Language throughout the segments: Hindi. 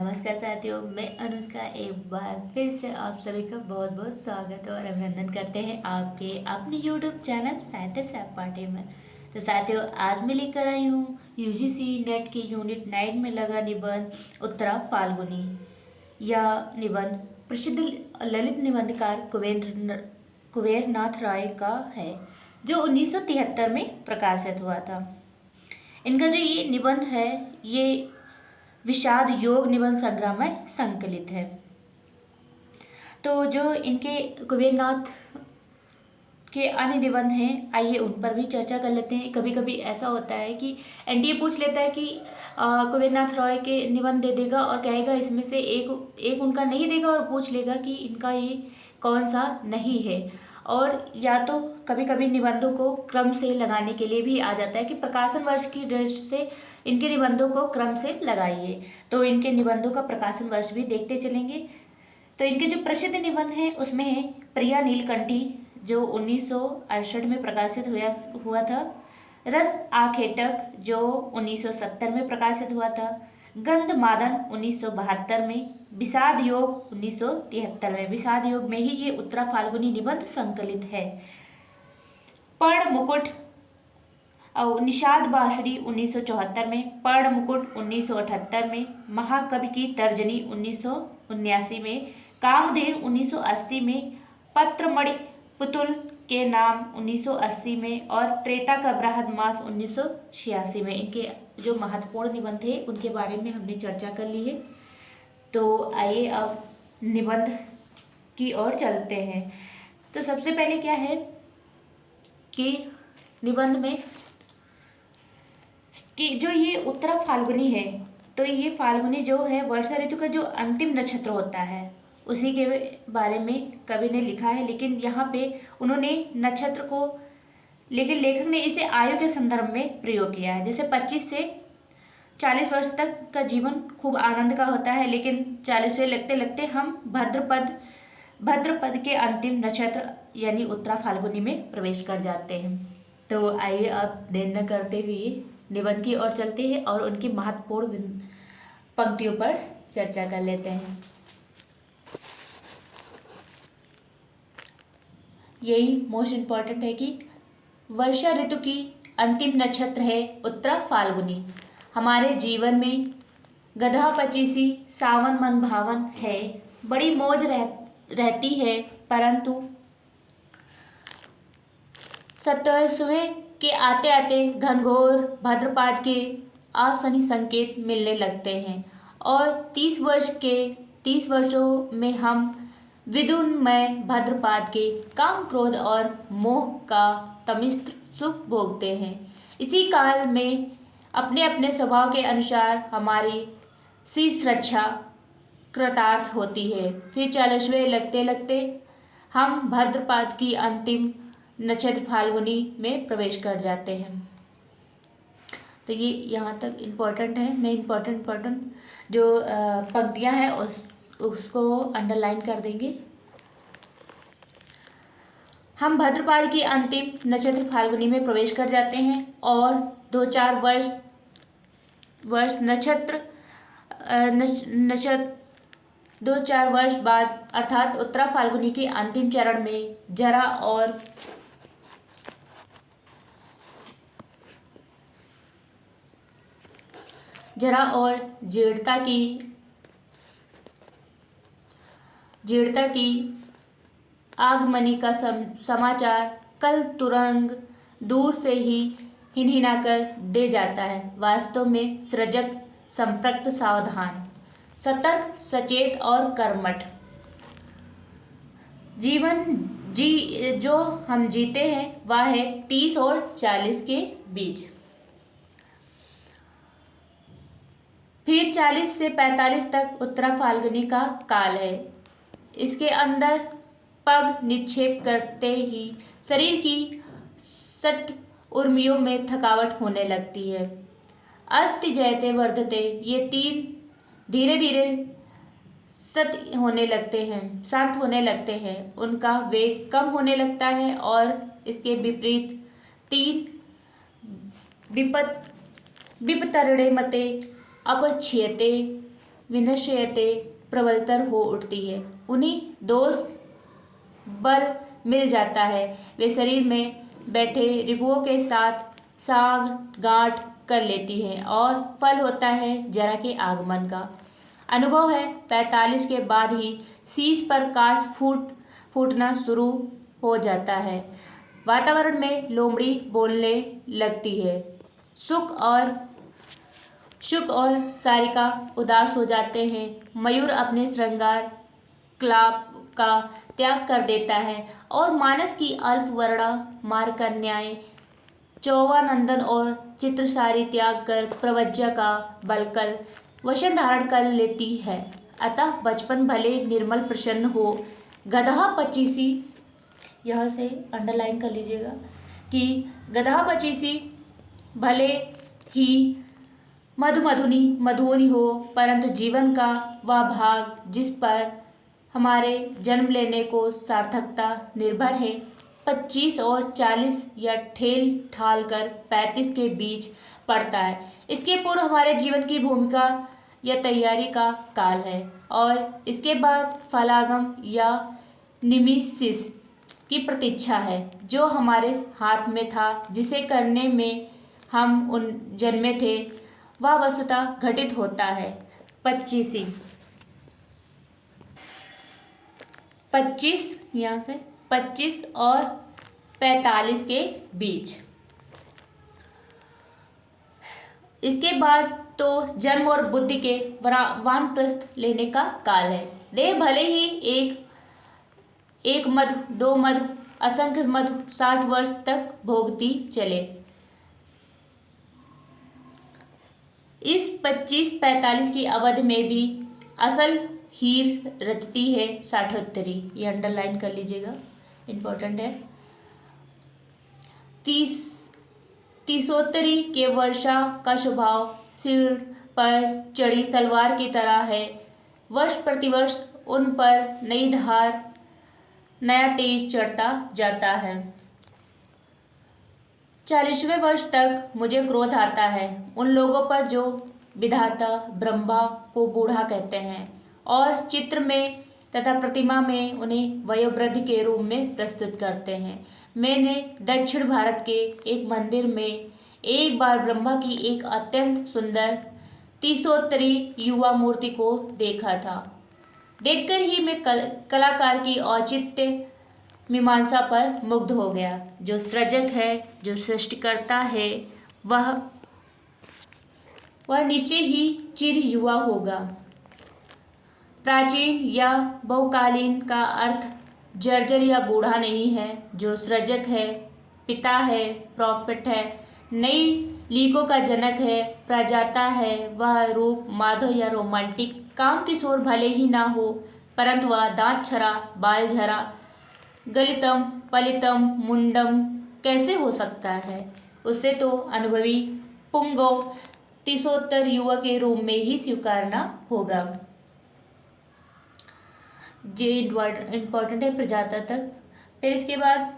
नमस्कार साथियों, मैं अनुष्का एक बार फिर से आप सभी का बहुत बहुत स्वागत और अभिनंदन करते हैं आपके अपने YouTube चैनल साहित्य सहपाठी में। तो साथियों, आज मैं लेकर आई हूँ UGC नेट की यूनिट 9 में लगा निबंध उत्तरा फाल्गुनी। यह निबंध प्रसिद्ध ललित निबंधकार कुबेरनाथ राय का है, जो 1973 में प्रकाशित हुआ था। इनका जो ये निबंध है, ये विषाद योग निबंध संग्रह में संकलित है। तो जो इनके कुबेरनाथ के अन्य निबंध हैं, आइए उन पर भी चर्चा कर लेते हैं। कभी कभी ऐसा होता है कि एनटीए पूछ लेता है कि कुबेरनाथ रॉय के निबंध दे देगा और कहेगा इसमें से एक उनका नहीं देगा और पूछ लेगा कि इनका ये कौन सा नहीं है। और या तो कभी कभी निबंधों को क्रम से लगाने के लिए भी आ जाता है कि प्रकाशन वर्ष की दृष्टि से इनके निबंधों को क्रम से लगाइए। तो इनके निबंधों का प्रकाशन वर्ष भी देखते चलेंगे। तो इनके जो प्रसिद्ध निबंध हैं उसमें है प्रिया नीलकंठी, जो 1968 में प्रकाशित हुआ था। रस आखेटक, जो 1970 में प्रकाशित हुआ था। गंध मादन 1972 में। विषाद योग 1973 में। विषाद योग में ही ये उत्तरा फाल्गुनी निबंध संकलित है। पर्ण मुकुट और निषाद बांसुरी 1974 में। पर्ण मुकुट 1978 में। महाकवि की तर्जनी 1979 में। कामधेनु 1980 में। पत्रमणि पुतुल के नाम 1980 में। और त्रेता का बृहद मास 1986 में। इनके जो महत्वपूर्ण निबंध थे उनके बारे में हमने चर्चा कर ली है। तो आइए अब निबंध की ओर चलते हैं। तो सबसे पहले क्या है कि निबंध में कि जो ये उत्तरा फाल्गुनी है, तो ये फाल्गुनी जो है वर्षा ऋतु का जो अंतिम नक्षत्र होता है उसी के बारे में कवि ने लिखा है। लेकिन यहाँ पे उन्होंने नक्षत्र को, लेकिन लेखक ने इसे आयु के संदर्भ में प्रयोग किया है। जैसे 25 से 40 वर्ष तक का जीवन खूब आनंद का होता है, लेकिन 40 से लगते लगते हम भद्रपद के अंतिम नक्षत्र यानी उत्तरा फाल्गुनी में प्रवेश कर जाते हैं। तो आइए अब देर न करते हुए निबंध की ओर चलते हैं और उनकी महत्वपूर्ण पंक्तियों पर चर्चा कर लेते हैं। यही मोस्ट इम्पॉर्टेंट है कि वर्षा ऋतु की अंतिम नक्षत्र है उत्तरा फाल्गुनी। हमारे जीवन में गधा पचीसी सावन मन भावन है। बड़ी मौज रहती है, परंतु सतसवें के आते आते घनघोर भाद्रपद के असनी संकेत मिलने लगते हैं और 30 वर्षों में हम विदुन्मय भाद्रपद के काम क्रोध और मोह का तमिश्र सुख भोगते हैं। इसी काल में अपने अपने स्वभाव के अनुसार हमारी सी श्रद्धा कृतार्थ होती है। फिर 40वें लगते लगते हम भाद्रपद की अंतिम नक्षत्र फाल्गुनी में प्रवेश कर जाते हैं। तो ये यहाँ तक इम्पोर्टेंट है। मैं इम्पोर्टेंट जो पंक्तियाँ हैं उसको अंडरलाइन कर देंगे। हम भाद्रपद की अंतिम नक्षत्र फाल्गुनी में प्रवेश कर जाते हैं और 2-4 वर्ष बाद अर्थात उत्तरा फाल्गुनी के अंतिम चरण में जरा और जीर्णता की आगमनी का समाचार कल तुरंग दूर से ही हिनहिनाकर दे जाता है। वास्तव में सृजक संपृक्त सावधान, सतर्क, सचेत और कर्मठ जीवन जो हम जीते हैं वह है 30 और 40 के बीच। फिर 40 से 45 तक उत्तरा फाल्गुनी का काल है। इसके अंदर पग निक्षेप करते ही शरीर की सट उर्मियों में थकावट होने लगती है। अस्ति जयते वर्धते, ये 3 धीरे धीरे शांत होने लगते हैं। उनका वेग कम होने लगता है और इसके विपरीत 3 विपतरणे मते अपक्षीयते विनश्यते प्रबलतर हो उठती है। उन्हीं दोस्त बल मिल जाता है। वे शरीर में बैठे रिपुओं के साथ साग गांठ कर लेती है और फल होता है जरा के आगमन का। अनुभव है 45 के बाद ही शीश पर काश फूटना शुरू हो जाता है। वातावरण में लोमड़ी बोलने लगती है। शुक और सारिका उदास हो जाते हैं। मयूर अपने श्रृंगार क्लाप का त्याग कर देता है और मानस की अल्प वर्णा मारकन्याएं चौवानंदन और चित्रसारी त्याग कर प्रवज्जा का बलकल वशन धारण कर लेती है। अतः बचपन भले निर्मल प्रसन्न हो, गदहा पचीसी, यहाँ से अंडरलाइन कर लीजिएगा कि गदहा पचीसी भले ही मधुनी हो, परंतु जीवन का वह भाग जिस पर हमारे जन्म लेने को सार्थकता निर्भर है 25 और 40 या ठेल ठाल कर 35 के बीच पड़ता है। इसके पूर्व हमारे जीवन की भूमिका या तैयारी का काल है और इसके बाद फलागम या निमिसिस की प्रतीक्षा है, जो हमारे हाथ में था, जिसे करने में हम उन जन्मे थे, वह वस्तुतः घटित होता है। 25 यहाँ से 25 और 45 के बीच। इसके बाद तो जन्म और बुद्धि के वानप्रस्थ लेने का काल है। देह भले ही एक मध, 2 मध, असंख्य मध 60 वर्ष तक भोगती चले। इस 25-45 की अवधि में भी असल हीर रचती है 60उत्तरी। ये अंडरलाइन कर लीजिएगा, इम्पोर्टेंट है। 30उत्तरी के वर्षा का स्वभाव सिर पर चढ़ी तलवार की तरह है। वर्ष प्रतिवर्ष उन पर नई धार, नया तेज चढ़ता जाता है। 40वें वर्ष तक मुझे क्रोध आता है उन लोगों पर जो विधाता ब्रह्मा को बूढ़ा कहते हैं और चित्र में तथा प्रतिमा में उन्हें वयोवृद्ध के रूप में प्रस्तुत करते हैं। मैंने दक्षिण भारत के एक मंदिर में एक बार ब्रह्मा की एक अत्यंत सुंदर 30उत्तरी युवा मूर्ति को देखा था। देखकर ही मैं कलाकार की औचित्य मीमांसा पर मुग्ध हो गया। जो सृजक है, जो सृष्टिकर्ता है, वह निश्चय ही चिर युवा होगा। प्राचीन या बहुकालीन का अर्थ जर्जर या बूढ़ा नहीं है। जो सृजक है, पिता है, प्रॉफिट है, नई लीगों का जनक है, प्रजाता है, वह रूप माधव या रोमांटिक काम किशोर भले ही ना हो, परंतु वह दांत छरा, बाल झरा, गलितम पलितम मुंडम कैसे हो सकता है? उसे तो अनुभवी पुंगव 30उत्तर युवा के रूप में ही स्वीकारना होगा। ये इम्पोर्टेंट है प्रजाता तक। फिर इसके बाद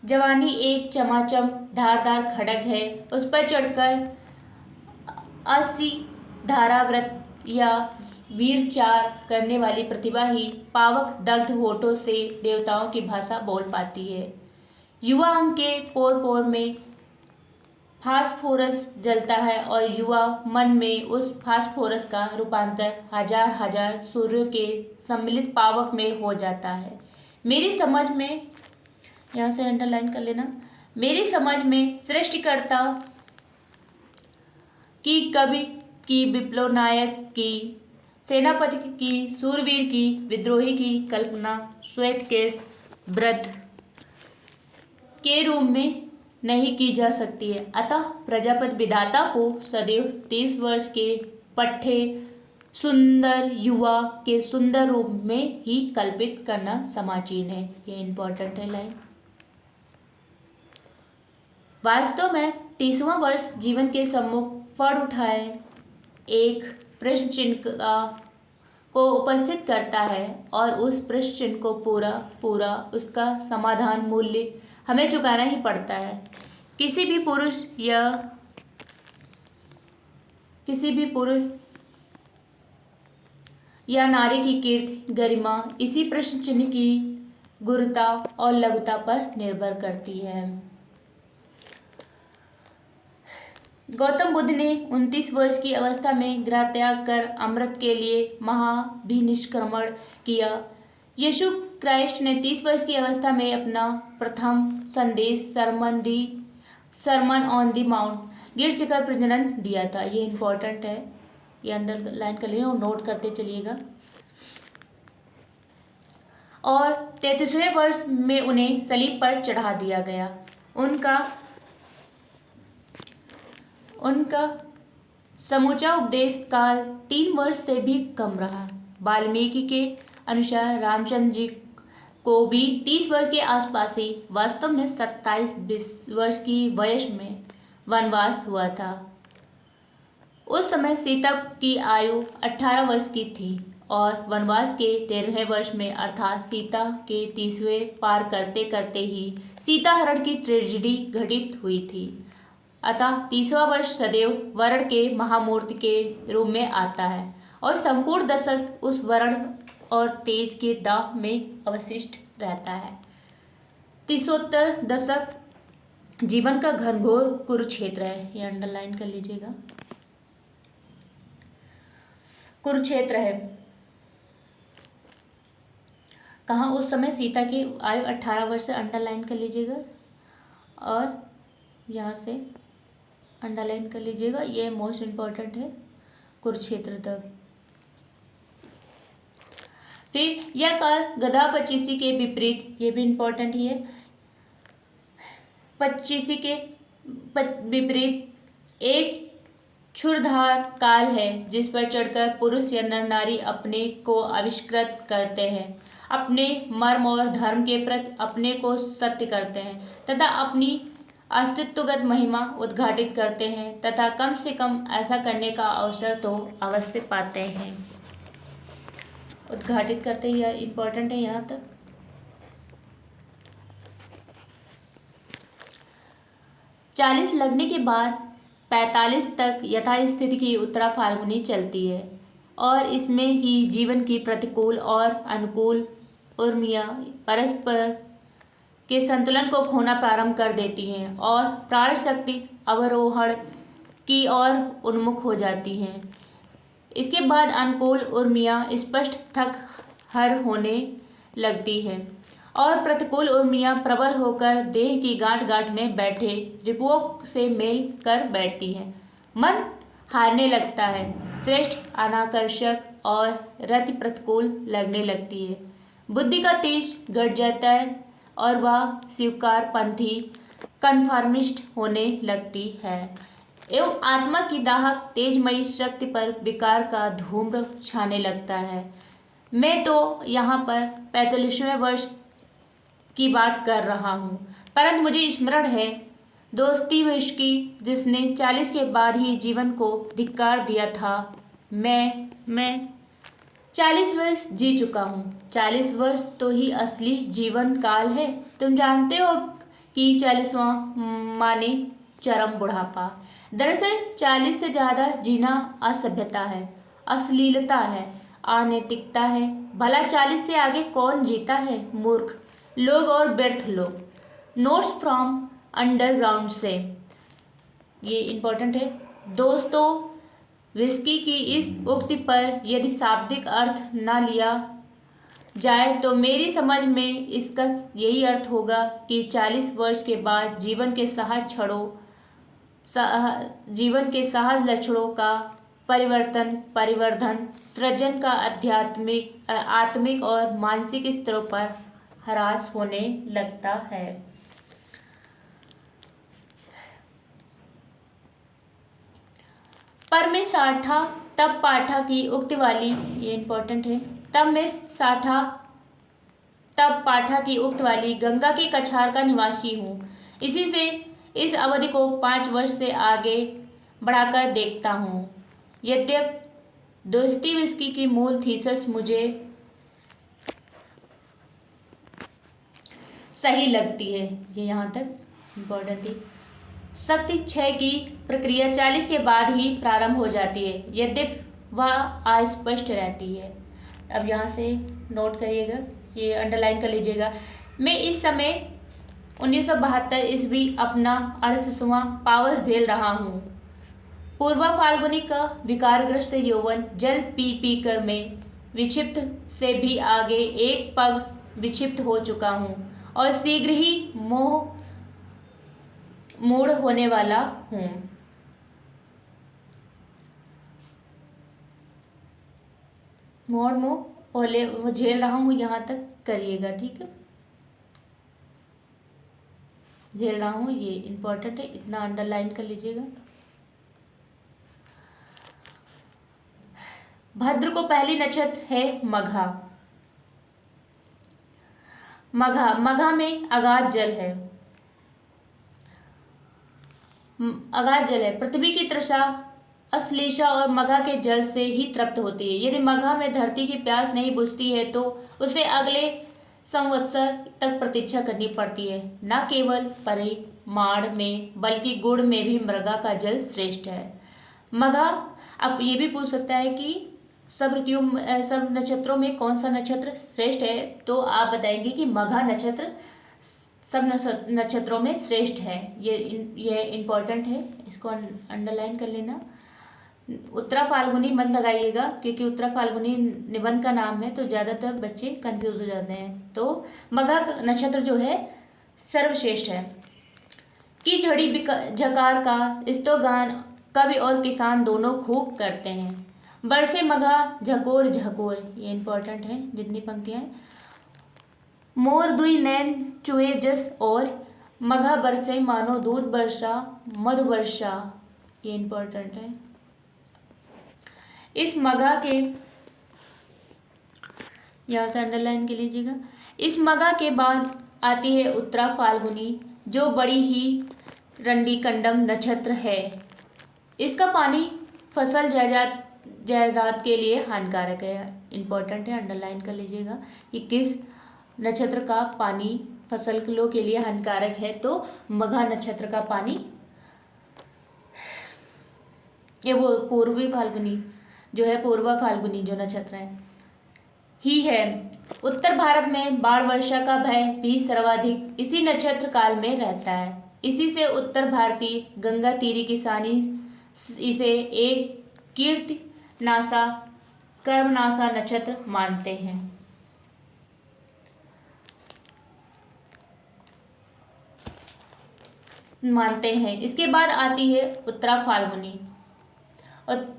जवानी एक चमाचम धारदार खड़ग है, उस पर चढ़कर 80 धाराव्रत या वीरचार करने वाली प्रतिभा ही पावक दग्ध होठों से देवताओं की भाषा बोल पाती है। युवा अंग के पोर पोर में फास्फोरस जलता है और युवा मन में उस फास्फोरस का रूपांतर हजार हजार सूर्यों के सम्मिलित पावक में हो जाता है। मेरी समझ में, यहाँ से अंडरलाइन कर लेना, मेरी समझ में सृष्टिकर्ता की, कवि की, विप्लव नायक की, सेनापति की, सूरवीर की, विद्रोही की कल्पना श्वेत केश वृद्ध के रूप में नहीं की जा सकती है। अतः प्रजापति विधाता को सदैव 30 वर्ष के पट्टे सुंदर युवा के सुंदर रूप में ही कल्पित करना समाचीन है। ये इम्पोर्टेंट है लाइन। वास्तव में 30वां वर्ष जीवन के सम्मुख फड़ उठाए एक प्रश्न चिन्ह को उपस्थित करता है और उस प्रश्न चिन्ह को पूरा उसका समाधान मूल्य हमें चुकाना ही पड़ता है। किसी भी पुरुष या किसी भी पुरुष या नारी की कीर्ति गरिमा इसी प्रश्न चिन्ह की गुरुता और लघुता पर निर्भर करती है। गौतम बुद्ध ने 29 वर्ष की अवस्था में गृह त्याग कर अमृत के लिए महाभिनिष्क्रमण किया। यीशु क्राइस्ट ने 30 वर्ष की अवस्था में अपना प्रथम संदेश सरमन ऑन द माउंट गिर शिखर प्रजनन दिया था। ये इम्पोर्टेंट है, ये अंडरलाइन कर लीजिए और नोट करते चलिएगा। और 33वें वर्ष में उन्हें सलीब पर चढ़ा दिया गया। उनका समूचा उपदेश काल 3 वर्ष से भी कम रहा। वाल्मीकि के अनुसार रामचंद्र जी को भी 30 वर्ष के आसपास ही वास्तव में 27 वर्ष की वयस में वनवास हुआ था। उस समय सीता की आयु 18 वर्ष की थी और वनवास के 13वें वर्ष में अर्थात सीता के 30वें पार करते करते ही सीताहरण की ट्रेजिडी घटित हुई थी। अतः 30वां वर्ष सदैव वर्ण के महामूर्ति के रूप में आता है और संपूर्ण दशक उस वर्ण और तेज के दाह में अवशिष्ट रहता है। 30उत्तर दशक जीवन का घनघोर कुरुक्षेत्र है, ये अंडरलाइन कर लीजिएगा। कुरुक्षेत्र है कहाँ? उस समय सीता की आयु 18 वर्ष से अंडरलाइन कर लीजिएगा और यहाँ से अंडरलाइन कर लीजिएगा। ये मोस्ट इम्पॉर्टेंट है, कुरुक्षेत्र तक। फिर यह काल गधा पचीसी के विपरीत, ये भी इम्पोर्टेंट ही है, पचीसी के विपरीत एक क्षुरधार काल है जिस पर चढ़कर पुरुष या नर नारी अपने को आविष्कृत करते हैं, अपने मर्म और धर्म के प्रति अपने को सत्य करते हैं तथा अपनी अस्तित्वगत महिमा उद्घाटित करते हैं तथा कम से कम ऐसा करने का अवसर तो अवश्य पाते हैं। उद्घाटित करते ही यह इम्पोर्टेंट है यहाँ तक। चालीस लगने के बाद 45 तक यथास्थिति की उत्तरा फाल्गुनी चलती है और इसमें ही जीवन की प्रतिकूल और अनुकूल उर्मियाँ परस्पर के संतुलन को खोना प्रारंभ कर देती हैं और प्राण शक्ति अवरोहण की ओर उन्मुख हो जाती हैं। इसके बाद अनुकूल उर्मियाँ स्पष्ट थक हर होने लगती हैं और प्रतिकूल उर्मियाँ प्रबल होकर देह की गांठ गांठ में बैठे रिपुओं से मेल कर बैठती हैं। मन हारने लगता है, श्रेष्ठ अनाकर्षक और रति प्रतिकूल लगने लगती है। बुद्धि का तेज घट जाता है और वह स्वीकार पंथी कन्फर्मिस्ट होने लगती है एवं आत्मा की दाहक तेजमयी शक्ति पर विकार का धूम्र छाने लगता है। मैं तो यहाँ पर 45वें वर्ष की बात कर रहा हूँ, परंतु मुझे स्मरण है दोस्तोयेव्स्की जिसने 40 के बाद ही जीवन को धिक्कार दिया था। मैं 40 वर्ष जी चुका हूँ। 40 वर्ष तो ही असली जीवन काल है। तुम जानते हो कि 40वां माने चरम बुढ़ापा। दरअसल 40 से ज़्यादा जीना असभ्यता है, अश्लीलता है, अनैतिकता है। भला 40 से आगे कौन जीता है? मूर्ख लोग और व्यर्थ लोग। नोट्स फ्रॉम अंडरग्राउंड से, ये इम्पोर्टेंट है। दोस्तों विस्की की इस उक्ति पर यदि शाब्दिक अर्थ न लिया जाए तो मेरी समझ में इसका यही अर्थ होगा कि 40 वर्ष के बाद जीवन के सहज लक्षणों का परिवर्धन सृजन का आत्मिक और मानसिक स्तरों पर ह्रास होने लगता है। पर मैं साठा तब पाठा की उक्ति वाली, ये इम्पोर्टेंट है, तब पाठा की उक्त वाली गंगा के कछार का निवासी हूँ। इसी से इस अवधि को 5 वर्ष से आगे बढ़ाकर देखता हूँ। यद्यपि दोस्तोयेव्स्की की मूल थीसिस मुझे सही लगती है। ये यहाँ तक इम्पोर्टेंट थी। शक्ति क्षय की प्रक्रिया 40 के बाद ही प्रारंभ हो जाती है, यद्यपि वह अस्पष्ट रहती है। अब यहाँ से नोट करिएगा, ये अंडरलाइन कर लीजिएगा। मैं इस समय 1972 ईस्वी अपना 38वां पावस झेल रहा हूँ। पूर्वा फाल्गुनी का विकारग्रस्त यौवन जल पी पी कर मैं विक्षिप्त से भी आगे एक पग विक्षिप्त हो चुका हूँ और शीघ्र ही मूढ़ होने वाला हूँ। मोह झेल रहा हूँ, यहाँ तक करिएगा, ठीक है। झेल रहा हूँ ये इंपॉर्टेंट है, इतना अंडरलाइन कर लीजिएगा। भद्र को पहली नक्षत्र है मघा। मघा में अगाध जल है। पृथ्वी की तृषा अश्लेषा और मघा के जल से ही तृप्त होती है। यदि मघा में धरती की प्यास नहीं बुझती है तो उसे अगले संवत्सर तक प्रतीक्षा करनी पड़ती है। न केवल परिमाण में बल्कि गुण में भी मृगा का जल श्रेष्ठ है। मघा, अब ये भी पूछ सकता है कि सब नक्षत्रों में कौन सा नक्षत्र श्रेष्ठ है, तो आप बताएंगे कि मघा नक्षत्र सब नक्षत्रों में श्रेष्ठ है। ये इम्पोर्टेंट है, इसको अंडरलाइन कर लेना। उत्तरा फाल्गुनी मत लगाइएगा, क्योंकि उत्तरा फाल्गुनी निबंध का नाम है तो ज़्यादातर बच्चे कंफ्यूज हो जाते हैं। तो मघा नक्षत्र जो है सर्वश्रेष्ठ है। की झड़ी झकार का स्तोगान कवि और किसान दोनों खूब करते हैं। बरसे मघा झकोर झकोर, ये इंपॉर्टेंट है जितनी पंक्तियां हैं। मोर दुई नैन चुए जस और मघा बरसे मानो दूध वर्षा मधु वर्षा, ये इंपॉर्टेंट है। इस मघा के, यहाँ से अंडरलाइन के लीजिएगा। इस मघा के बाद आती है उत्तरा फाल्गुनी, जो बड़ी ही रंडी कंडम नक्षत्र है। इसका पानी फसल जायदाद के लिए हानिकारक है। इंपॉर्टेंट है, अंडरलाइन कर लीजिएगा कि किस नक्षत्र का पानी फसलों के लिए हानिकारक है, तो मघा नक्षत्र का पानी, ये वो पूर्वी फाल्गुनी जो है, पूर्वा फाल्गुनी जो नक्षत्र है ही है। उत्तर भारत में बाढ़ वर्षा का भय भी सर्वाधिक इसी नक्षत्र काल में रहता है। इसी से उत्तर भारतीय गंगा तीरी किसानी इसे एक कीर्तिनाशा कर्मनाशा नक्षत्र मानते हैं। इसके बाद आती है उत्तरा फाल्गुनी। और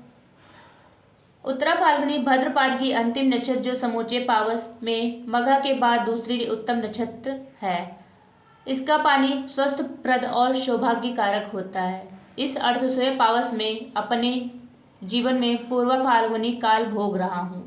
उत्तरा फाल्गुनी भाद्रपद की अंतिम नक्षत्र, जो समूचे पावस में मघा के बाद दूसरी उत्तम नक्षत्र है। इसका पानी स्वस्थप्रद और सौभाग्य कारक होता है। इस अर्थ से पावस में अपने जीवन में पूर्व फाल्गुनी काल भोग रहा हूँ।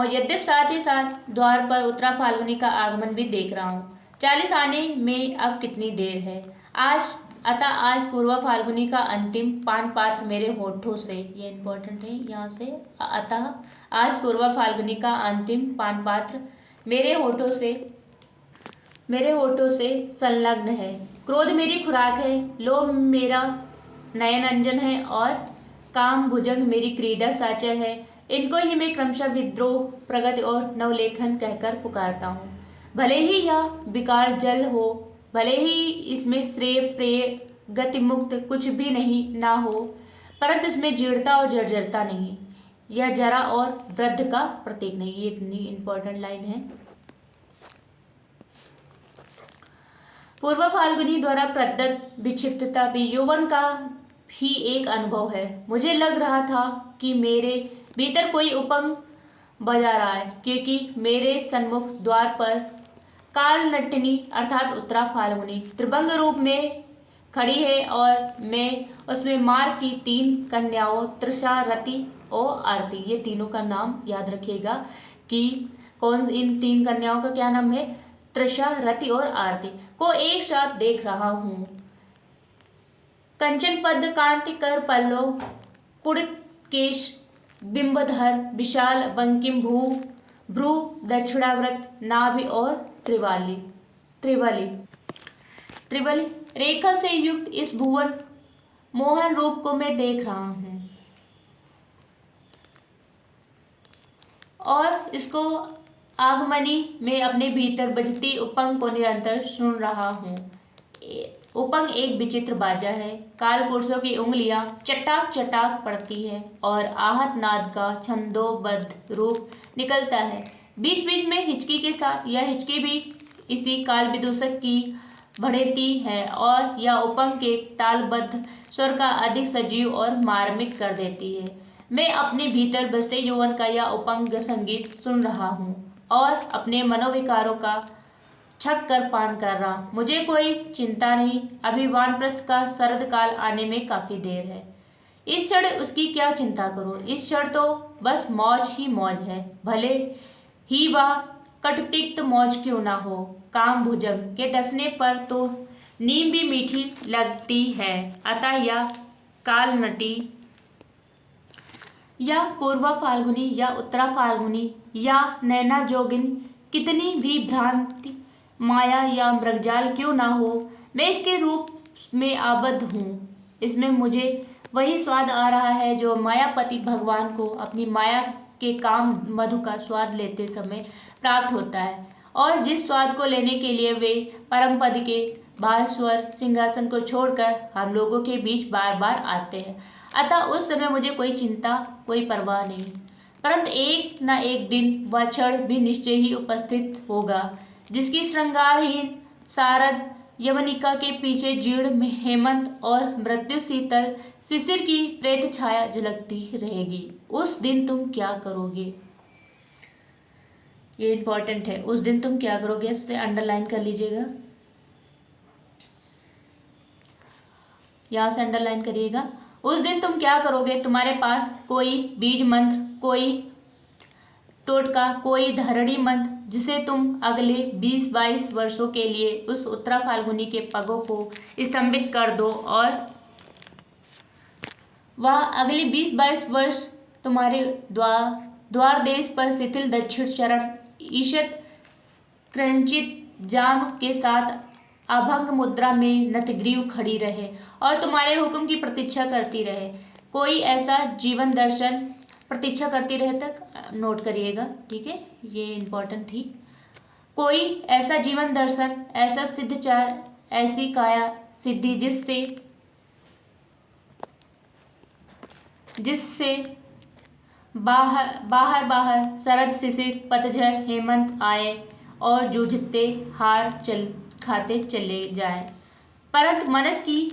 यद्यप साथ ही साथ द्वार पर उत्तरा फाल्गुनी का आगमन भी देख रहा हूँ। 40 आने में अब कितनी देर है। आज पूर्वा फाल्गुनी का अंतिम पान पात्र मेरे होठों से, ये इंपॉर्टेंट है यहाँ से, अतः आज पूर्वा फाल्गुनी का अंतिम पान पात्र मेरे होठों से संलग्न है। क्रोध मेरी खुराक है, लोभ मेरा नयन अंजन है और काम भुजंग मेरी क्रीडा साचर है। इनको ही मैं क्रमशः विद्रोह, प्रगति और नवलेखन कहकर पुकारता हूँ। भले ही यह विकार जल हो, भले ही इसमें श्रेय प्रेय गति मुक्त कुछ भी नहीं ना हो, परंतु इसमें जीर्णता और जर्जरता नहीं, यह जरा और वृद्ध का प्रतीक नहीं। ये इतनी इंपॉर्टेंट लाइन है। पूर्व फाल्गुनी द्वारा प्रदत्त विक्षिप्तता भी यौवन का ही एक अनुभव है। मुझे लग रहा था कि मेरे भीतर कोई उपंग बजा रहा है, क्योंकि मेरे सन्मुख द्वार पर काल नटनी अर्थात उत्तरा फाल्गुनी त्रिभंग रूप में खड़ी है और मैं उसमें मार की 3 कन्याओं तृषा, रति और आरती, ये तीनों का नाम याद रखिएगा कि इन 3 कन्याओं का क्या नाम है, तृषा, रति और आरती को एक साथ देख रहा हूँ। कंचन पद्म कांति कर पल्लव कुड़ित केश बिंबधर विशाल बंकिम भू भ्रू, दक्षिणावर्त, नाभि और त्रिवाली त्रिबली त्रिबली रेखा से युक्त इस भुवन मोहन रूप को मैं देख रहा हूँ और इसको आगमनी में अपने भीतर बजती उपंग को निरंतर सुन रहा हूँ। उपंग एक विचित्र बाजा है। काल पुरुषों की उंगलियां चटाक चटाक पड़ती है और आहत नाद का छंदोबद्ध रूप निकलता है। बीच बीच में हिचकी के साथ यह हिचकी भी इसी काल विदूषक की बढ़ती है और यह उपंग के तालबद्ध स्वर का अधिक सजीव और मार्मिक कर देती है। मैं अपने भीतर बसते यौवन का यह उपंग संगीत सुन रहा हूँ और अपने मनोविकारों का छक कर पान कर रहा। मुझे कोई चिंता नहीं, अभी वानप्रस्थ का शरद काल आने में काफी देर है। इस क्षण उसकी क्या चिंता करो, इस क्षण तो बस मौज ही मौज है, भले ही वह कटतिक्त मौज क्यों ना हो। काम भुजंग के डसने पर तो नीम भी मीठी लगती है, अतः यह काल नटी या पूर्वा फाल्गुनी या उत्तरा फाल्गुनी या नैना जोगिन कितनी भी भ्रांति माया या मृगजाल क्यों ना हो, मैं इसके रूप में आबद्ध हूँ। इसमें मुझे वही स्वाद आ रहा है जो मायापति भगवान को अपनी माया के काम मधु का स्वाद लेते समय प्राप्त होता है और जिस स्वाद को लेने के लिए वे परम पद के भास्वर सिंहासन को छोड़कर हम लोगों के बीच बार बार आते हैं। अतः उस समय मुझे कोई चिंता, कोई परवाह नहीं। परंतु एक न एक दिन वह क्षण भी निश्चय ही उपस्थित होगा जिसकी श्रृंगारहीन शारद यवनिका के पीछे जीर्ण हेमंत और मृत्यु शीतल शिशिर की प्रेत छाया झलकती रहेगी। उस दिन तुम क्या करोगे, ये इंपॉर्टेंट है। उस दिन तुम क्या करोगे, इससे अंडरलाइन कर लीजिएगा, यहाँ से अंडरलाइन करिएगा। उस दिन तुम क्या करोगे, तुम्हारे पास कोई बीज मंत्र, कोई टोटका, कोई धरणी मंत्र जिसे तुम अगले 20-22 वर्षों के लिए उस उत्तरा फाल्गुनी के पगों को स्तंभित कर दो और वह अगले 20-22 वर्ष तुम्हारे द्वार देश पर शिथिल दक्षिण चरण ईशत क्रंचित जान के साथ अभंग मुद्रा में नतग्रीव खड़ी रहे और तुम्हारे हुक्म की प्रतीक्षा करती रहे। कोई ऐसा जीवन दर्शन प्रतीक्षा करती रहे तक नोट करिएगा, ठीक है, ये इम्पोर्टेंट थी। कोई ऐसा जीवन दर्शन, ऐसा सिद्धचार, ऐसी काया सिद्धि जिससे बाहर शरद शिशिर पतझर हेमंत आए और जूझते हार खाते चले जाए। परंतु मनस की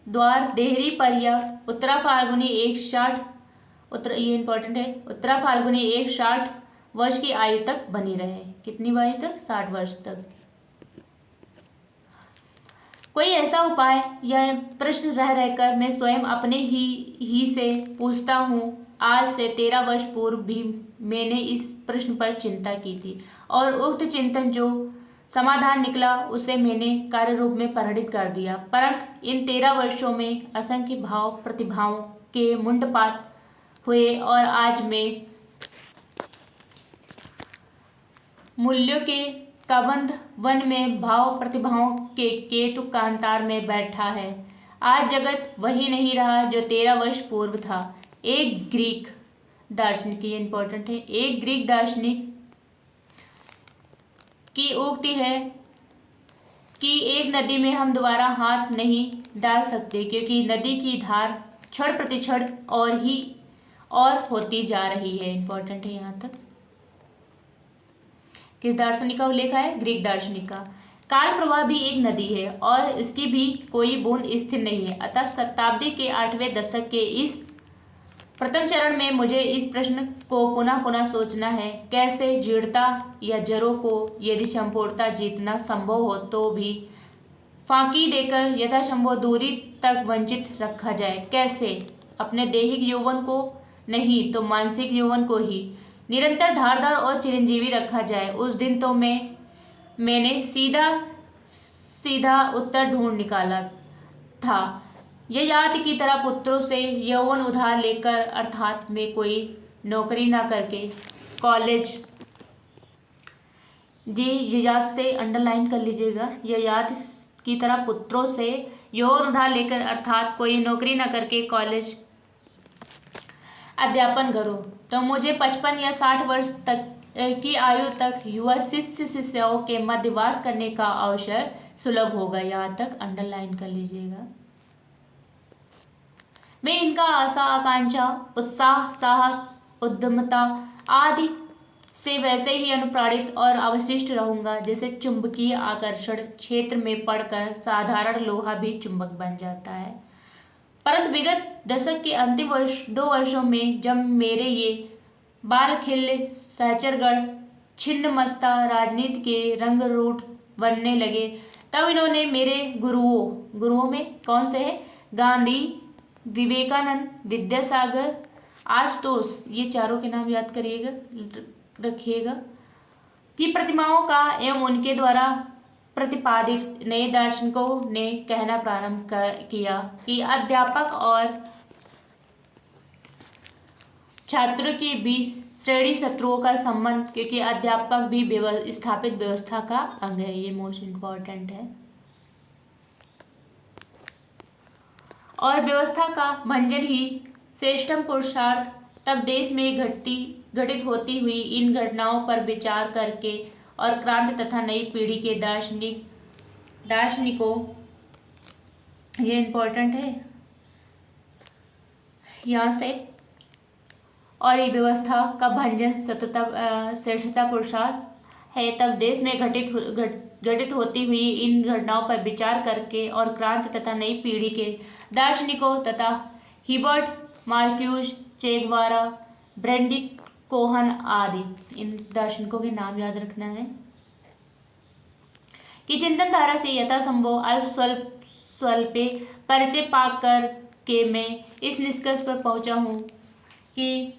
द्वार देहरी पर यह उत्तरा फाल्गुनी ये इंपॉर्टेंट है, उत्तरा फाल्गुनी 60 वर्ष की आयु तक बनी रहे। कितनी आयु तक, 60 वर्ष तक। कोई ऐसा उपाय यह प्रश्न रह रहकर मैं स्वयं अपने ही से पूछता हूँ। आज से 13 वर्ष पूर्व भी मैंने इस प्रश्न पर चिंता की थी और उक्त चिंतन जो समाधान निकला उसे मैंने कार्य रूप में परिणित कर दिया। परंतु इन 13 वर्षों में असंख्य भाव प्रतिभाओं के मुंडपात हुए और आज मैं मूल्यों के कबंध वन में भाव प्रतिभाओं के केतु कांतार में बैठा है। आज जगत वही नहीं रहा जो 13 वर्ष पूर्व था। एक ग्रीक दार्शनिक, ये इंपॉर्टेंट है, एक ग्रीक दार्शनिक की उक्ति है कि एक नदी में हम दोबारा हाथ नहीं डाल सकते क्योंकि नदी की धार क्षण प्रतिक्षण और होती जा रही है। इंपॉर्टेंट है यहाँ तक। किस दार्शनिक का उल्लेख है, ग्रीक दार्शनिक का। काल प्रवाह भी एक नदी है और इसकी भी कोई बूंद स्थिर नहीं है। अतः शताब्दी के 8वें दशक के इस प्रथम चरण में मुझे इस प्रश्न को पुनः पुनः सोचना है, कैसे जीर्णता या जड़ों को यदि संपूर्णता जीतना संभव हो तो भी फांकी देकर यथासंभव दूरी तक वंचित रखा जाए। कैसे अपने दैहिक यौवन को नहीं तो मानसिक यौवन को ही निरंतर धारदार और चिरंजीवी रखा जाए। उस दिन तो मैंने सीधा उत्तर ढूंढ निकाला था। ययाति की तरह पुत्रों से यौवन उधार लेकर, अर्थात मैं कोई नौकरी ना करके कॉलेज ये याद से अंडरलाइन कर लीजिएगा। ये याद की तरह पुत्रों से यौन उधार लेकर अर्थात कोई नौकरी न करके कॉलेज अध्यापन करो तो मुझे 55 या 60 वर्ष तक की आयु तक युवा शिष्य शिष्याओं के मध्य वास करने का अवसर सुलभ होगा। यहाँ तक अंडरलाइन कर लीजिएगा। मैं इनका आशा आकांक्षा उत्साह साहस उद्यमता आदि से वैसे ही अनुप्राणित और अवशिष्ट रहूंगा जैसे चुंबकीय आकर्षण क्षेत्र में पड़कर साधारण लोहा भी चुंबक बन जाता है। परंतु विगत दशक के अंतिम 2 वर्षों में जब मेरे ये बालखिल्य सहचरगढ़ छिन्नमस्ता राजनीति के रंगरूट बनने लगे तब इन्होंने मेरे गुरुओं में कौन से हैं? गांधी, विवेकानंद, विद्यासागर, आशुतोष, ये चारों के नाम याद करिएगा रखिएगा की प्रतिमाओं का एवं उनके द्वारा प्रतिपादित नए दार्शनिकों ने कहना प्रारंभ किया कि अध्यापक और छात्रों के बीच श्रेणी शत्रुओं का संबंध, क्योंकि अध्यापक भी स्थापित व्यवस्था का अंग है। ये मोस्ट इम्पोर्टेंट है। और व्यवस्था का भंजन ही श्रेष्ठतम पुरुषार्थ। तब देश में घटित होती हुई इन घटनाओं पर विचार करके और क्रांति तथा नई पीढ़ी के दार्शनिकों, ये इम्पोर्टेंट है यहाँ से, और ये व्यवस्था का भंजन श्रेष्ठता पुरुषार्थ है। तब देश में घटित होती हुई इन घटनाओं पर विचार करके और क्रांति तथा नई पीढ़ी के दार्शनिकों तथा हिबर्ट मार्क्यूज, चे गुवेरा, ब्रेंडिक कोहन आदि इन दार्शनिकों के नाम याद रखना है कि चिंतन धारा से यथासंभव अल्प स्वल्पे परिचय पाकर के मैं इस निष्कर्ष पर पहुंचा हूं कि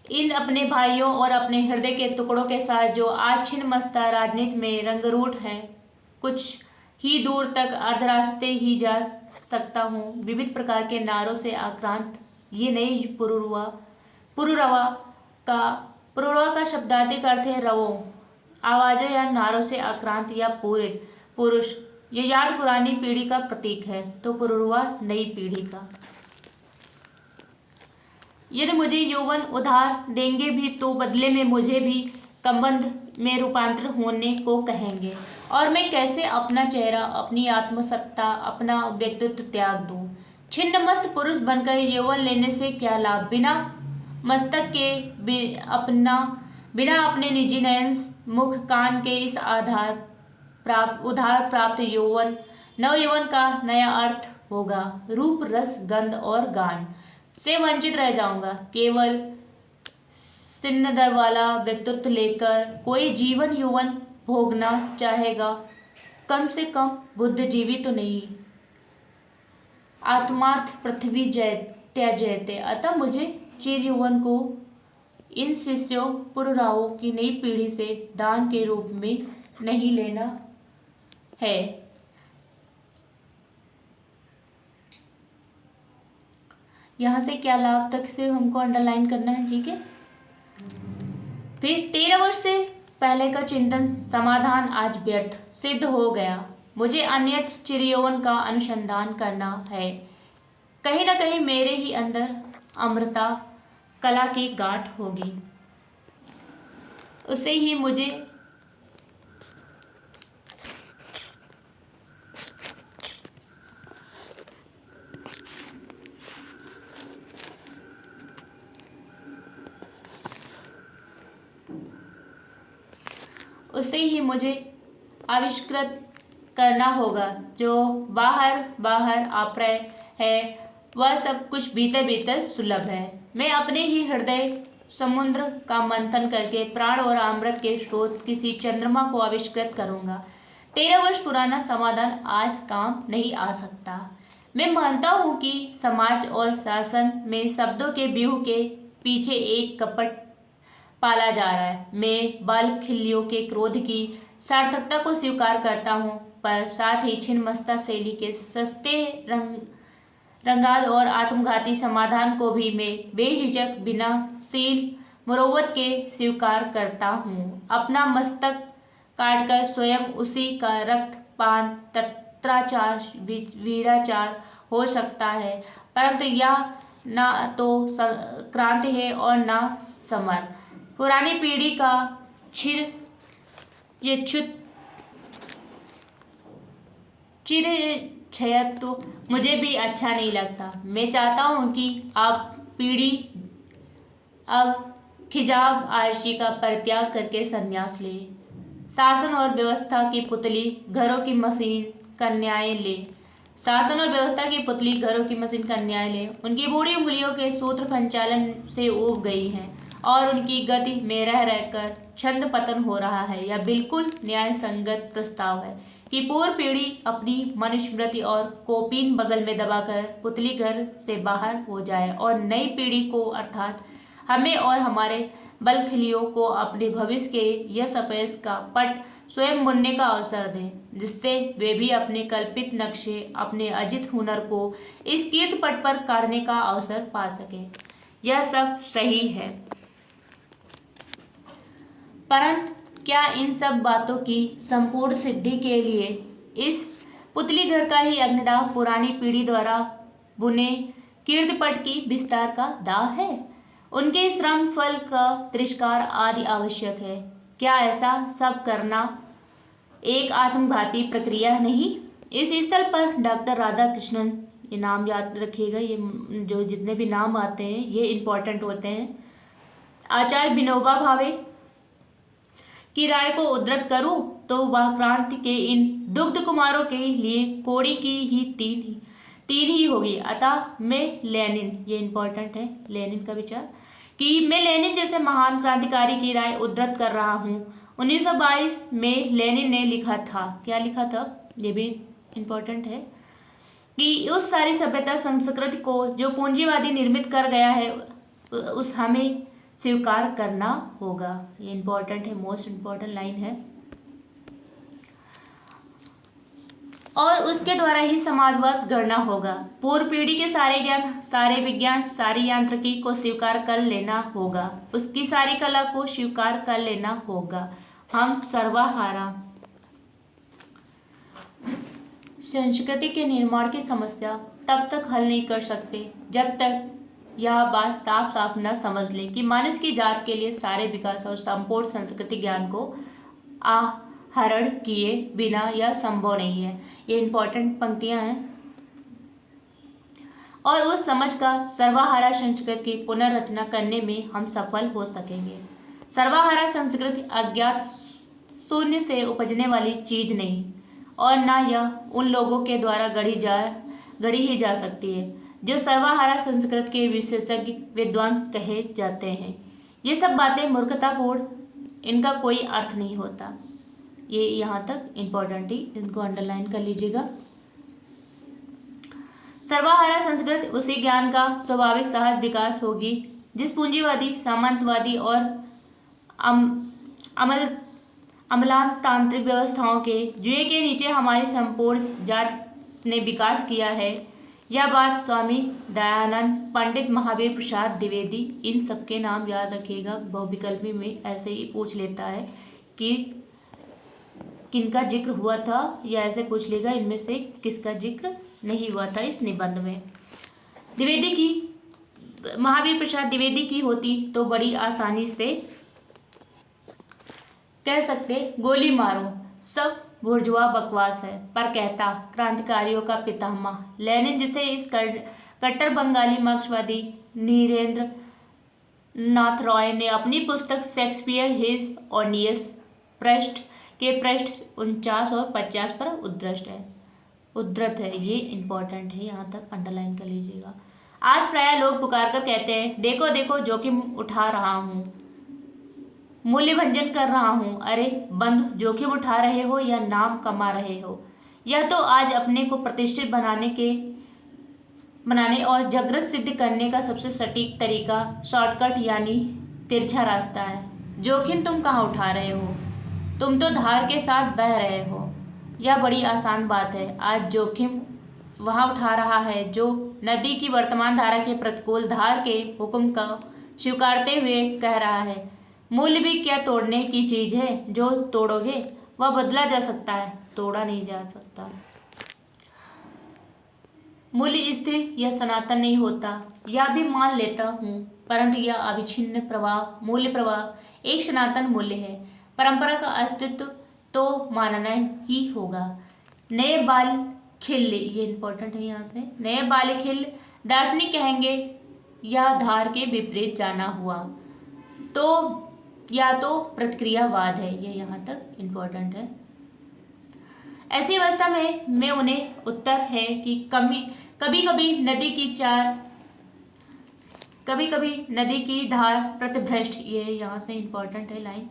इन अपने भाइयों और अपने हृदय के टुकड़ों के साथ जो आज छिन्नमस्ता राजनीति में रंगरूट हैं, कुछ ही दूर तक अर्धरास्ते ही जा सकता हूँ। विविध प्रकार के नारों से आक्रांत ये नई पुरुरवा का शब्दार्थिक अर्थ है रवो, आवाजों या नारों से आक्रांत या पूरित पुरुष। ये याद पुरानी पीढ़ी का प्रतीक है तो पुरुरवा नई पीढ़ी का। यदि मुझे यौवन उधार देंगे भी तो बदले में मुझे भी कबंध में रूपांतर होने को कहेंगे और मैं कैसे अपना चेहरा, अपनी आत्मसत्ता, अपना व्यक्तित्व त्याग दूं। छिन्नमस्त पुरुष बनकर यौवन लेने से क्या लाभ? बिना मस्तक के बिना अपने निजी नयन मुख कान के इस उधार प्राप्त यौवन नव यौवन का नया अर्थ होगा। रूप रस गंध और गान से वंचित रह जाऊंगा। केवल सिन्नदर वाला व्यक्तित्व लेकर कोई जीवन यौवन भोगना चाहेगा? कम से कम बुद्धिजीवी तो नहीं। आत्मार्थ पृथ्वी त्यजते। अतः मुझे चिर यौवन को इन शिष्यों पुरुरावों की नई पीढ़ी से दान के रूप में नहीं लेना है। यहाँ से क्या लाभ तक से हमको अंडरलाइन करना है, ठीक है। फिर 13 वर्ष से पहले का चिंतन समाधान आज व्यर्थ सिद्ध हो गया। मुझे अन्यत्र चिरयौवन का अनुसंधान करना है। कहीं न कहीं मेरे ही अंदर अमृता कला की गांठ होगी, उसे ही मुझे आविष्कृत करना होगा। जो बाहर अप्रय है वह सब कुछ भीतर भीतर सुलभ है। मैं अपने ही हृदय समुद्र का मंथन करके प्राण और अमृत के स्रोत किसी चंद्रमा को आविष्कृत करूंगा। 13 वर्ष पुराना समाधान आज काम नहीं आ सकता। मैं मानता हूँ कि समाज और शासन में शब्दों के व्यूह के पीछे एक कपट पाला जा रहा है। मैं बालखिल्यों के क्रोध की सार्थकता को स्वीकार करता हूँ, पर साथ ही छिन्नमस्ता शैली के सस्ते रंगाल और आत्मघाती समाधान को भी मैं बेहिचक बिना सील मुरव्वत के स्वीकार करता हूँ। अपना मस्तक काटकर स्वयं उसी का रक्तपान तत्राचार वीराचार हो सकता है, परंतु यह न तो क्रांति है और न समर। पुरानी पीढ़ी का चिरच्छयत्व तो मुझे भी अच्छा नहीं लगता। मैं चाहता हूँ कि आप पीढ़ी अब खिजाब आरशी का परित्याग करके संन्यास ले, शासन और व्यवस्था की पुतली घरों की मशीन कन्याएं ले, शासन और व्यवस्था की पुतली घरों की मशीन कन्याएं ले। उनकी बूढ़ी उंगलियों के सूत्र संचालन से ऊब गई हैं और उनकी गति में रह रहकर छंद पतन हो रहा है। यह बिल्कुल न्याय संगत प्रस्ताव है कि पूर्व पीढ़ी अपनी मनुस्मृति और कोपीन बगल में दबाकर पुतली घर से बाहर हो जाए और नई पीढ़ी को अर्थात हमें और हमारे बलखलियों को अपने भविष्य के यश अपयश का पट स्वयं बुनने का अवसर दें, जिससे वे भी अपने कल्पित नक्शे, अपने अर्जित हुनर को इस कीर्त पट पर काढ़ने का अवसर पा सकें। यह सब सही है, परंतु क्या इन सब बातों की संपूर्ण सिद्धि के लिए इस पुतली घर का ही अग्निदाह पुरानी पीढ़ी द्वारा बुने कीर्तिपट की विस्तार का दाव है? उनके श्रम फल का तिरस्कार आदि आवश्यक है। क्या ऐसा सब करना एक आत्मघाती प्रक्रिया नहीं? इस स्थल पर डॉक्टर राधाकृष्णन, ये नाम याद रखिएगा, ये जो जितने भी नाम आते हैं ये इम्पोर्टेंट होते हैं। आचार्य विनोबा भावे की राय को उद्धृत करूं तो वह क्रांति के इन दुग्ध कुमारों के लिए कोड़ी की ही तीन ही होगी। अतः मैं लेनिन, ये इम्पोर्टेंट है, लेनिन का विचार, कि मैं लेनिन जैसे महान क्रांतिकारी की राय उद्धृत कर रहा हूँ। 1922 में लेनिन ने लिखा था, क्या लिखा था, ये भी इम्पोर्टेंट है, कि उस सारी सभ्यता संस्कृति को जो पूंजीवादी निर्मित कर गया है उस हमें स्वीकार करना होगा। ये इम्पोर्टेंट है, मोस्ट इम्पोर्टेंट लाइन है। और उसके द्वारा ही समाजवाद गढ़ना होगा। पूर्व पीढ़ी के सारे ज्ञान, सारे विज्ञान, सारी यांत्रिकी को स्वीकार कर लेना होगा, उसकी सारी कला को स्वीकार कर लेना होगा। हम सर्वहारा संस्कृति के निर्माण की समस्या तब तक हल नहीं कर सकते जब तक यह बात साफ साफ न समझ लें कि मनुष्य की जात के लिए सारे विकास और संपूर्ण संस्कृति ज्ञान को आहरण किए बिना यह संभव नहीं है। ये इम्पोर्टेंट पंक्तियां हैं। और उस समझ का सर्वहारा संस्कृति की पुनर्रचना करने में हम सफल हो सकेंगे। सर्वहारा संस्कृति अज्ञात शून्य से उपजने वाली चीज नहीं और न यह उन लोगों के द्वारा गढ़ी ही जा सकती है जो सर्वहारा संस्कृत के विशेषज्ञ विद्वान कहे जाते हैं। ये सब बातें मूर्खतापूर्ण, इनका कोई अर्थ नहीं होता। ये यहाँ तक इम्पोर्टेंट ही, इनको अंडरलाइन कर लीजिएगा। सर्वहारा संस्कृत उसी ज्ञान का स्वाभाविक सहज विकास होगी जिस पूंजीवादी, सामंतवादी और अमलातांत्रिक व्यवस्थाओं के जुए के नीचे हमारी संपूर्ण जात ने विकास किया है। यह बात स्वामी दयानंद, पंडित महावीर प्रसाद द्विवेदी, इन सबके नाम याद रखिएगा। बहुविकल्पी में ऐसे ही पूछ लेता है कि किनका जिक्र हुआ था, या ऐसे पूछ लेगा इनमें से किसका जिक्र नहीं हुआ था इस निबंध में। द्विवेदी की, महावीर प्रसाद द्विवेदी की होती तो बड़ी आसानी से कह सकते गोली मारो, सब बुर्जुआ बकवास है, पर कहता क्रांतिकारियों का पितामह लेनिन, जिसे इस कट्टर बंगाली मार्क्सवादी नीरेंद्र नाथ रॉय ने अपनी पुस्तक शेक्सपियर हिज ऑनियस पृष्ठ के पृष्ठ 49 और 50 पर उद्धृत है। ये इम्पोर्टेंट है, यहाँ तक अंडरलाइन कर लीजिएगा। आज प्राय लोग पुकार कर कहते हैं, देखो देखो जोखिम उठा रहा हूँ, मूल्य भंजन कर रहा हूँ। अरे बंधु, जोखिम उठा रहे हो या नाम कमा रहे हो? यह तो आज अपने को प्रतिष्ठित बनाने और जागृत सिद्ध करने का सबसे सटीक तरीका, शॉर्टकट यानी तिरछा रास्ता है। जोखिम तुम कहाँ उठा रहे हो? तुम तो धार के साथ बह रहे हो। यह बड़ी आसान बात है। आज जोखिम वहाँ उठा रहा है जो नदी की वर्तमान धारा के प्रतिकूल धार के हुक्म का स्वीकारते हुए कह रहा है, मूल्य भी क्या तोड़ने की चीज है? जो तोड़ोगे वह बदला जा सकता है, तोड़ा नहीं जा सकता। मूल्य स्थिर या सनातन नहीं होता, यह भी मान लेता हूँ, परंतु यह अविच्छिन्न प्रवाह, मूल्य प्रवाह एक सनातन मूल्य है। परंपरा का अस्तित्व तो मानना ही होगा। नए बाल खिल, ये इंपॉर्टेंट है यहाँ से, नए बाल खिल दार्शनिक कहेंगे या धार के विपरीत जाना हुआ तो या तो प्रतिक्रियावाद है, ये यहाँ तक इम्पोर्टेंट है। ऐसी अवस्था में मैं उन्हें उत्तर है कि कभी कभी नदी की धार प्रतिभ्रष्ट, ये यहाँ से इम्पोर्टेंट है लाइन,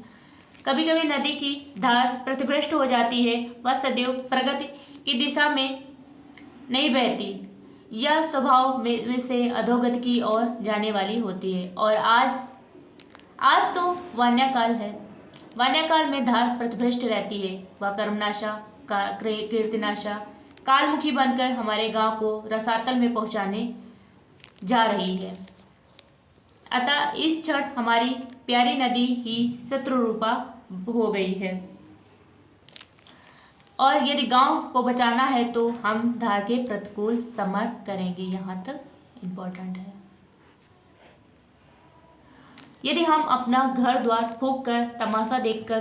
कभी कभी नदी की धार प्रतिभ्रष्ट हो जाती है, वह सदैव प्रगति की दिशा में नहीं बहती, यह स्वभाव में से अधोगति की ओर जाने वाली होती है। और आज तो वान्याकाल है, वान्याकाल में धार प्रतिभ्रष्ट रहती है, वह कर्मनाशा कीर्तिनाशा कालमुखी बनकर हमारे गांव को रसातल में पहुंचाने जा रही है। अतः इस क्षण हमारी प्यारी नदी ही शत्रुरूपा हो गई है, और यदि गांव को बचाना है तो हम धार के प्रतिकूल समर करेंगे, यहाँ तक इम्पोर्टेंट है। यदि हम अपना घर द्वार फूंक कर तमाशा देखकर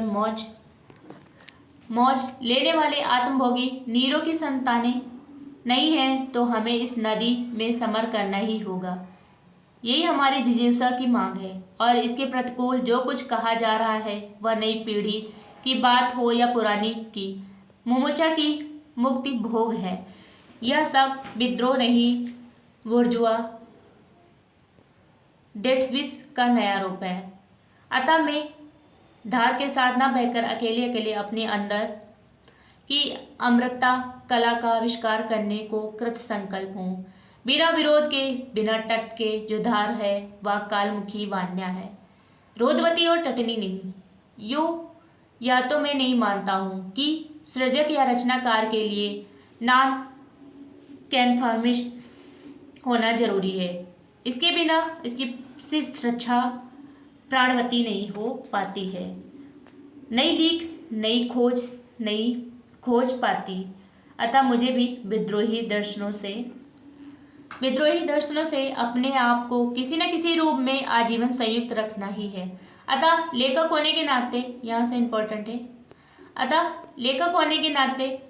मौज लेने वाले आत्मभोगी नीरों की संतानें नहीं हैं तो हमें इस नदी में समर करना ही होगा। यही हमारी जिज्ञासा की मांग है, और इसके प्रतिकूल जो कुछ कहा जा रहा है वह नई पीढ़ी की बात हो या पुरानी की मुमुचा की मुक्ति भोग है। यह सब विद्रोह नहीं, बुर्जुआ डेथविश का नया रूप है। अतः मैं धार के साथ न बहकर अकेले अकेले अपने अंदर की अमृता कला का आविष्कार करने को कृत संकल्प हूँ। बिना विरोध के, बिना तट के जो धार है वह कालमुखी वान्या है, रोधवती और तटनी नहीं। या तो मैं नहीं मानता हूँ कि सृजक या रचनाकार के लिए नॉन कन्फर्मिस्ट होना जरूरी है, इसके बिना इसकी रक्षा प्राणवती नहीं हो पाती है। नई लीक, नई खोज पाती। अतः मुझे भी विद्रोही दर्शनों से अपने आप को किसी न किसी रूप में आजीवन संयुक्त रखना ही है। अतः लेखक होने के नाते, यहाँ से इम्पोर्टेंट है, अतः लेखक होने के नाते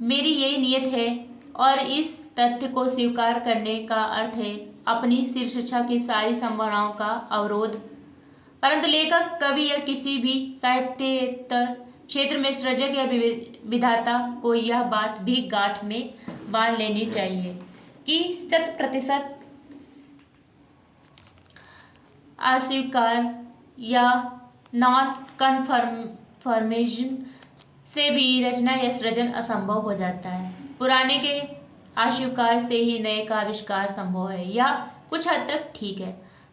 मेरी यही नियत है, और इस तथ्य को स्वीकार करने का अर्थ है अपनी शीर्षिका की सारी संभावनाओं का अवरोध। परंतु लेखक, कवि या किसी भी साहित्येतर क्षेत्र में सृजक या विधाता को यह बात भी गांठ में बांध लेनी चाहिए कि 100% अस्वीकार या नॉन कन्फर्मेशन से भी रचना या सृजन असंभव हो जाता है। पुराने के अस्वीकार से ही नए का आविष्कार संभव है, या कुछ हद तक ठीक है,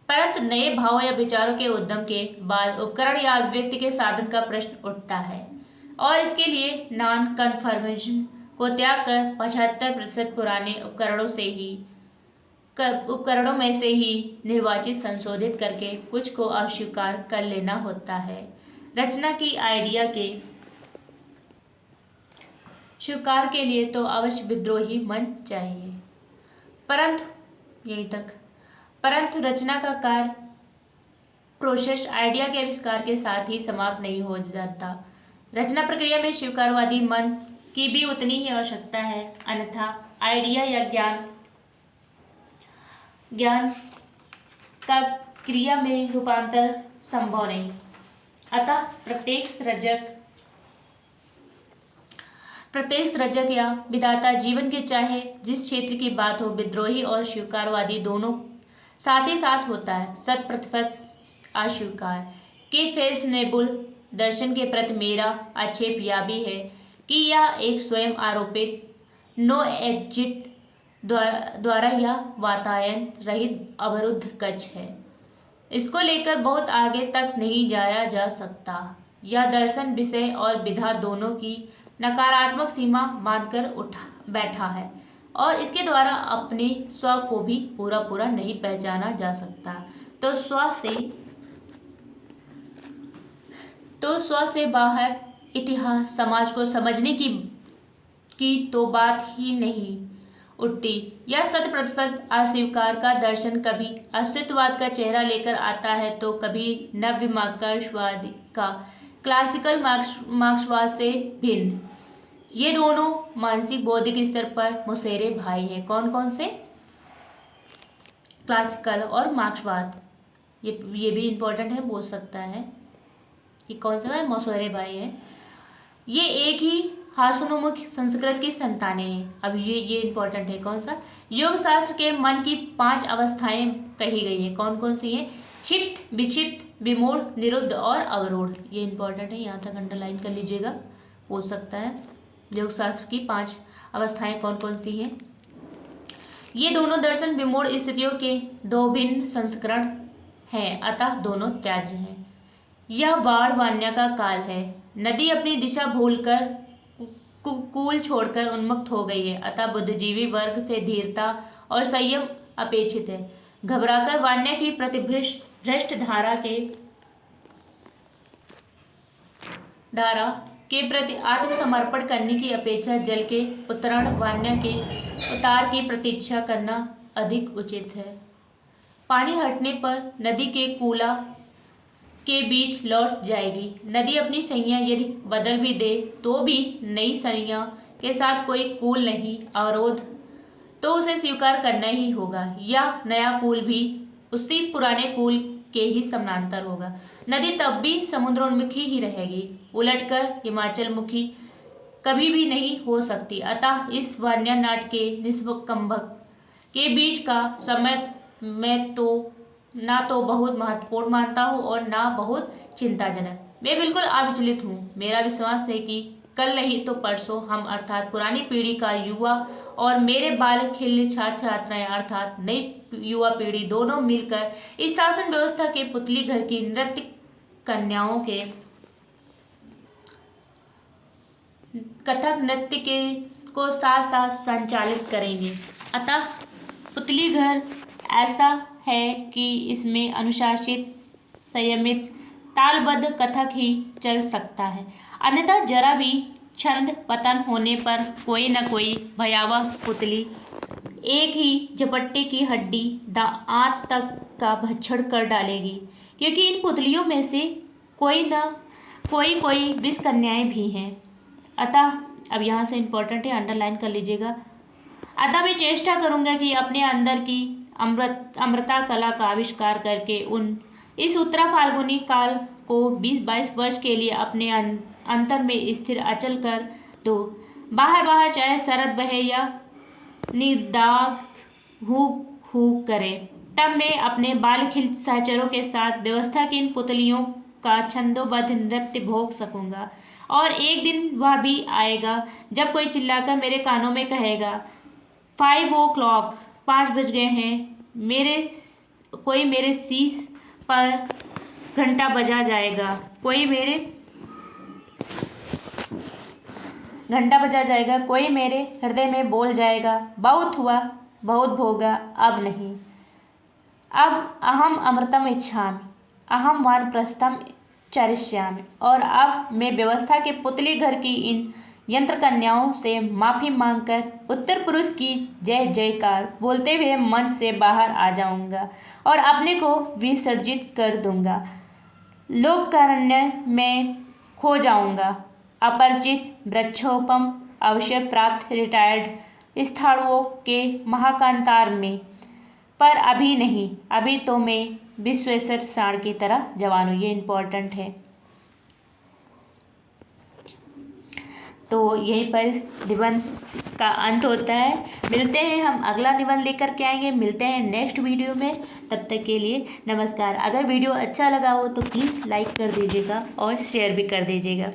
परंतु नए भावों या विचारों के उद्यम के बाद उपकरण या अभिव्यक्ति के साधन का प्रश्न उठता है, और इसके लिए नॉन कन्फर्मेशन को त्याग कर 75% पुराने उपकरणों में से ही निर्वाचित संशोधित करके कुछ को अस्वीकार कर लेना होता है। रचना की आइडिया के स्वीकार के लिए तो अवश्य विद्रोही मन चाहिए, परंतु रचना का कार्य प्रोसेस आइडिया के आविष्कार के साथ ही समाप्त नहीं हो जाता। रचना प्रक्रिया में स्वीकारवादी मन की भी उतनी ही आवश्यकता है, अन्यथा आइडिया या ज्ञान का क्रिया में रूपांतर संभव नहीं। अतः प्रत्येक सृजक या विधाता जीवन के चाहे जिस क्षेत्र की बात हो, विद्रोही और स्वीकारवादी दोनों साथ ही साथ होता है। 100% अस्वीकार के फैशनेबल दर्शन के प्रति मेरा आक्षेप यह भी है कि यह एक स्वयं आरोपित नो एग्जिट द्वारा यह वातायन रहित अवरुद्ध कक्ष है। इसको लेकर बहुत आगे तक नहीं जाया जा सकता। यह दर्शन विषय और विधा दोनों की नकारात्मक सीमा बांधकर बैठा है, और इसके द्वारा अपने स्व को भी पूरा नहीं पहचाना जा सकता। तो स्व से बाहर इतिहास समाज को समझने की तो बात ही नहीं उठती। यह 100% अस्वीकार का दर्शन कभी अस्तित्ववाद का चेहरा लेकर आता है तो कभी नव्य मार्क्सवाद का, क्लासिकल मार्क्सवाद से भिन्न। ये दोनों मानसिक बौद्धिक स्तर पर मुसेरे भाई हैं। कौन कौन से? क्लासिकल और मार्क्सवाद। ये भी इम्पोर्टेंट है, बोल सकता है कि कौन सा है? मौसेरे भाई है। ये एक ही हास्योन्मुख संस्कृत की संतानें हैं। अब ये इम्पोर्टेंट है। कौन सा? योग शास्त्र के मन की 5 अवस्थाएं कही गई है। कौन कौन सी हैं? क्षिप्त, विक्षिप्त, विमूढ़, निरुद्ध और अवरोध। ये इम्पोर्टेंट है, यहाँ तक अंडरलाइन कर लीजिएगा, पूछ सकता है। योग शास्त्र की 5 अवस्थाएं कौन कौन सी हैं? ये दोनों दर्शन विमूढ़ स्थितियों के 2 भिन्न संस्करण हैं, अतः दोनों त्याज्य हैं। यह बाढ़ वान्या का काल है। नदी अपनी दिशा भूलकर कूल छोड़कर उन्मुक्त हो गई है, अतः बुद्धिजीवी वर्ग से धीरता और संयम अपेक्षित है। घबराकर वान्या की प्रतिभ्रष्ट धारा के प्रति आत्मसमर्पण करने की अपेक्षा जल के उत्तरण वान्या के उतार की प्रतीक्षा करना अधिक उचित है। पानी हटने पर नदी के कूला के बीच लौट जाएगी। नदी अपनी संज्ञा यदि बदल भी दे तो भी नई संज्ञा के साथ कोई कूल नहीं अवरोध, तो उसे स्वीकार करना ही होगा। यह नया कूल भी उसी पुराने कूल के ही समानांतर होगा। नदी तब भी समुद्रोन्मुखी ही रहेगी, उलटकर हिमाचलमुखी कभी भी नहीं हो सकती। अतः इस वान्या नाट के निष्कंभक के बीच का समय मैं तो ना तो बहुत महत्वपूर्ण मानता हूँ और ना बहुत चिंताजनक। मैं बिल्कुल अविचलित हूँ। मेरा विश्वास है कि कल नहीं तो परसों हम अर्थात पुरानी पीढ़ी का युवा और मेरे बाल खिले छात्र छात्राएं अर्थात नई युवा पीढ़ी दोनों मिलकर इस शासन व्यवस्था के पुतली घर की नृत्य कन्याओं के कथक नृत्य को साथ साथ संचालित करेंगे। अतः पुतली घर ऐसा है कि इसमें अनुशासित, संयमित, तालबद्ध कथक ही चल सकता है। अन्यथा जरा भी छंद पतन होने पर कोई न कोई भयावह पुतली एक ही झपट्टे की हड्डी दांत तक का भक्षण कर डालेगी, क्योंकि इन पुतलियों में से कोई विष कन्याएं भी हैं। अतः अब यहाँ से इम्पोर्टेंट है, अंडरलाइन कर लीजिएगा। अतः मैं चेष्टा करूँगा कि अपने अंदर की अमृता कला का आविष्कार करके इस उत्तरा फाल्गुनी काल को 20-22 वर्ष के लिए अपने अंतर में स्थिर अचल कर दो। बाहर चाहे शरद बहे या निदाग हूक करे, तब मैं अपने बालखिल सहचरों के साथ व्यवस्था की इन पुतलियों का छंदोबद्ध नृत्य भोग सकूंगा। और एक दिन वह भी आएगा जब कोई चिल्लाकर मेरे कानों में कहेगा, 5 o'clock, 5 बज गए हैं। कोई मेरे शीश पर घंटा बजा जाएगा, कोई मेरे हृदय में बोल जाएगा, बहुत हुआ, बहुत भोगा, अब नहीं। अब अहम अमृतम इच्छामि, अहम वानप्रस्थम चरिष्यामि। और अब मैं व्यवस्था के पुतली घर की इन यंत्र कन्याओं से माफी मांगकर उत्तर पुरुष की जय जयकार बोलते हुए मंच से बाहर आ जाऊंगा और अपने को विसर्जित कर दूंगा। लोककारण्य में खो जाऊंगा। अपरिचित वृक्षोपम अवसर प्राप्त रिटायर्ड स्थाणुओं के महाकांतार में, पर अभी नहीं। अभी तो मैं विश्वेश्वर साण की तरह जवान हूँ। ये इम्पोर्टेंट है। तो यहीं पर इस निबंध का अंत होता है। मिलते हैं, हम अगला निबंध लेकर के आएंगे। मिलते हैं नेक्स्ट वीडियो में। तब तक के लिए नमस्कार। अगर वीडियो अच्छा लगा हो तो प्लीज़ लाइक कर दीजिएगा और शेयर भी कर दीजिएगा।